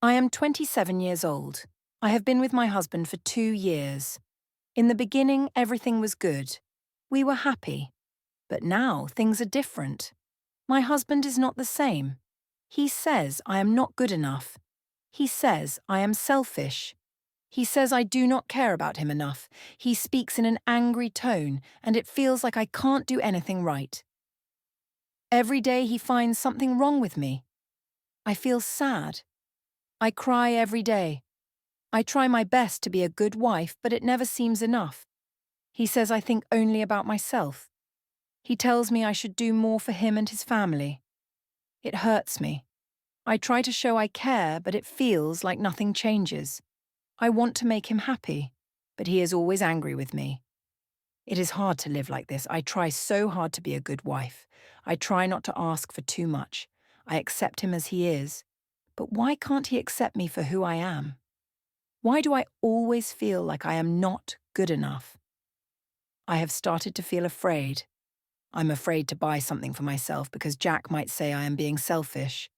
I am 27 years old. I have been with my husband for 2 years. In the beginning, everything was good. We were happy. But now things are different. My husband is not the same. He says I am not good enough. He says I am selfish. He says I do not care about him enough. He speaks in an angry tone, and it feels like I can't do anything right. Every day he finds something wrong with me. I feel sad. I cry every day. I try my best to be a good wife, but it never seems enough. He says I think only about myself. He tells me I should do more for him and his family. It hurts me. I try to show I care, but it feels like nothing changes. I want to make him happy, but he is always angry with me. It is hard to live like this. I try so hard to be a good wife. I try not to ask for too much. I accept him as he is. But why can't he accept me for who I am? Why do I always feel like I am not good enough? I have started to feel afraid. I'm afraid to buy something for myself because Jack might say I am being selfish.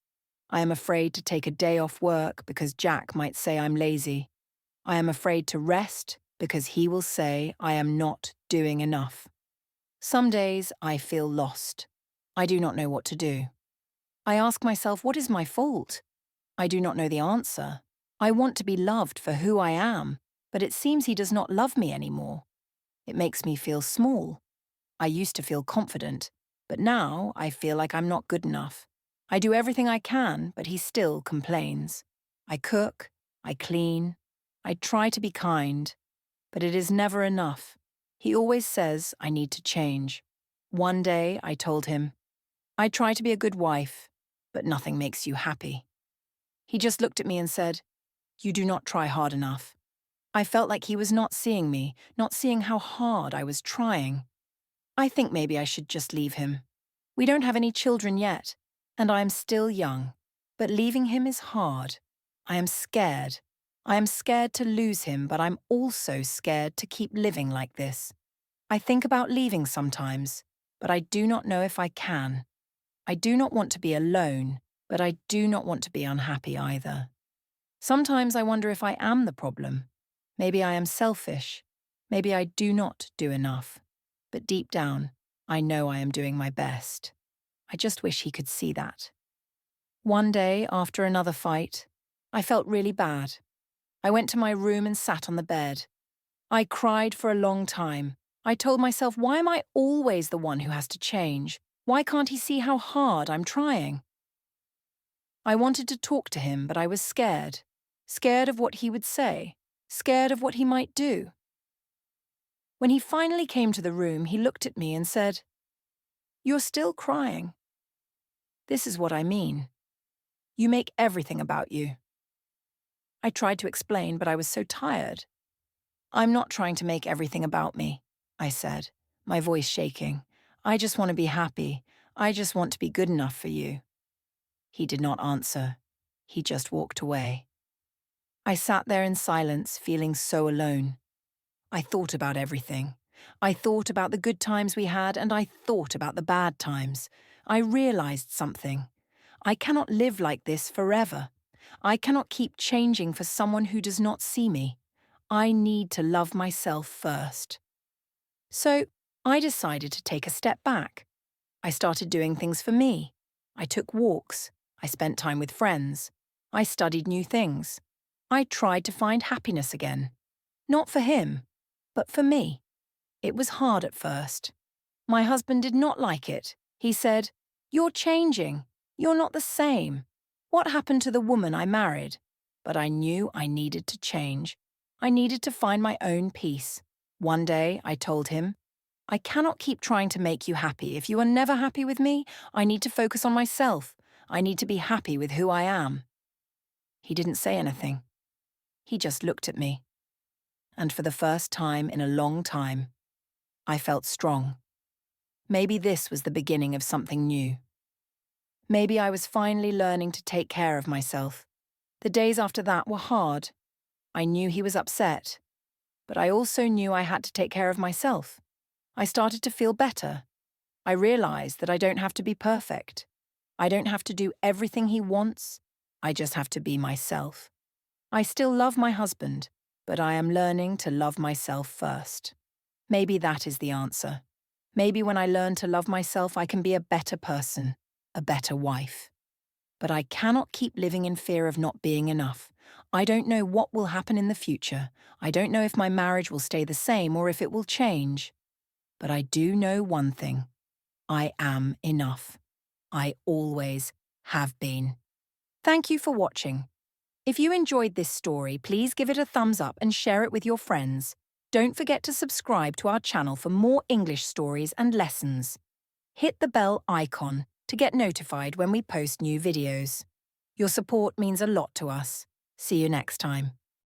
I am afraid to take a day off work because Jack might say I'm lazy. I am afraid to rest because he will say I am not doing enough. Some days I feel lost. I do not know what to do. I ask myself, what is my fault? I do not know the answer. I want to be loved for who I am, but it seems he does not love me anymore. It makes me feel small. I used to feel confident, but now I feel like I'm not good enough. I do everything I can, but he still complains. I cook, I clean, I try to be kind, but it is never enough. He always says I need to change. One day I told him, I try to be a good wife, but nothing makes you happy. He just looked at me and said, you do not try hard enough. I felt like he was not seeing me, not seeing how hard I was trying. I think maybe I should just leave him. We don't have any children yet, and I am still young. But leaving him is hard. I am scared. I am scared to lose him, but I'm also scared to keep living like this. I think about leaving sometimes, but I do not know if I can. I do not want to be alone, but I do not want to be unhappy either. Sometimes I wonder if I am the problem. Maybe I am selfish. Maybe I do not do enough. But deep down, I know I am doing my best. I just wish he could see that. One day, after another fight, I felt really bad. I went to my room and sat on the bed. I cried for a long time. I told myself, why am I always the one who has to change? Why can't he see how hard I'm trying? I wanted to talk to him, but I was scared. Scared of what he would say. Scared of what he might do. When he finally came to the room, he looked at me and said, "You're still crying. This is what I mean. You make everything about you." I tried to explain, but I was so tired. "I'm not trying to make everything about me," I said, my voice shaking. "I just want to be happy. I just want to be good enough for you." He did not answer. He just walked away. I sat there in silence, feeling so alone. I thought about everything. I thought about the good times we had, and I thought about the bad times. I realized something. I cannot live like this forever. I cannot keep changing for someone who does not see me. I need to love myself first. So I decided to take a step back. I started doing things for me. I took walks. I spent time with friends. I studied new things. I tried to find happiness again. Not for him, but for me. It was hard at first. My husband did not like it. He said, "You're changing. You're not the same. What happened to the woman I married?" But I knew I needed to change. I needed to find my own peace. One day, I told him, "I cannot keep trying to make you happy. If you are never happy with me, I need to focus on myself. I need to be happy with who I am." He didn't say anything. He just looked at me. And for the first time in a long time, I felt strong. Maybe this was the beginning of something new. Maybe I was finally learning to take care of myself. The days after that were hard. I knew he was upset, but I also knew I had to take care of myself. I started to feel better. I realized that I don't have to be perfect. I don't have to do everything he wants. I just have to be myself. I still love my husband, but I am learning to love myself first. Maybe that is the answer. Maybe when I learn to love myself, I can be a better person, a better wife. But I cannot keep living in fear of not being enough. I don't know what will happen in the future. I don't know if my marriage will stay the same or if it will change. But I do know one thing. I am enough. I always have been. Thank you for watching. If you enjoyed this story, please give it a thumbs up and share it with your friends. Don't forget to subscribe to our channel for more English stories and lessons. Hit the bell icon to get notified when we post new videos. Your support means a lot to us. See you next time.